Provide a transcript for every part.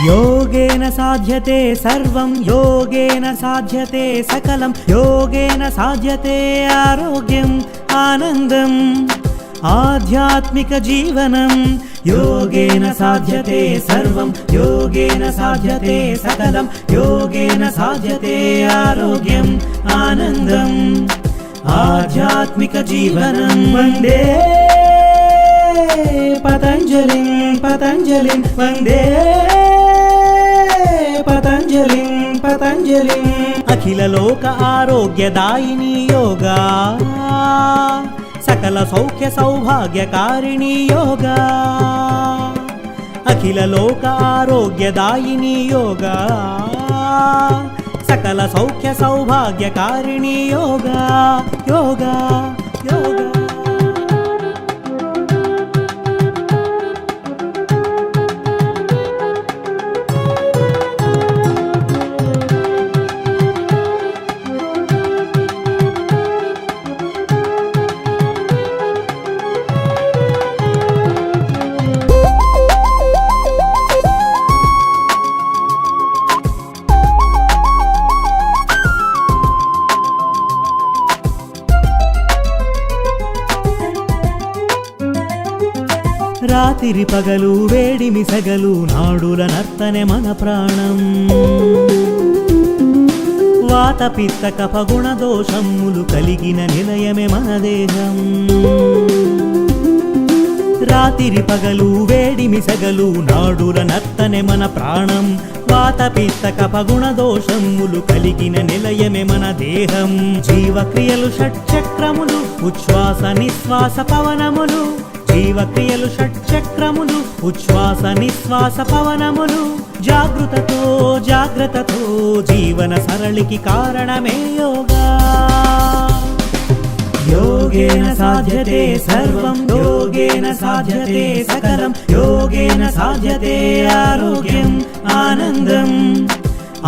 योगेन साध्यते सर्वं योगेन साध्यते सकलं योगेन साध्यते आरोग्यम् आनन्दम् आध्यात्मिक जीवनं योगेन साध्यते सर्वं योगेन साध्यते सकलं योगेन साध्यते आरोग्यम् आनन्दम् आध्यात्मिक जीवनं वन्दे पतञ्जलिं पतञ्जलिं वन्दे पतञ्जलिं अखिल लोक आरोग्यदायिनी योगा सकल सौख्य सौभाग्यकारिणी योगा अखिल लोक आरोग्यदायिनी योगा सकल सौख्य सौभाग्यकारिणी योगा योगा योगा రాత్రి పగలు వేడిమి సగలు నాడుల నర్తనే మన ప్రాణం వాత పిత్త కఫ గుణ దోషములు కలిగిన నిలయమే మన దేహం రాత్రి పగలు వేడిమి సగలు నాడుల నర్తనే మన ప్రాణం వాత పిత్త కఫ గుణ దోషములు కలిగిన నిలయమే మన దేహం జీవక్రియలు షట్చక్రములు ఉచ్ఛ్వాస నిశ్వాస పవనములు జీవక్రియలు షట్చక్రములు ఉచ్ఛ్వాస నిశ్వాస పవనములు జాగృతతో జాగ్రత్తతో జీవన సరళికి కారణమే యోగా योगेन साध्यते सर्वं योगेन साध्यते सकलं योगेन साध्यते आरोग्यम् आनन्दम्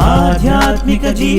आध्यात्मिक जीवनम्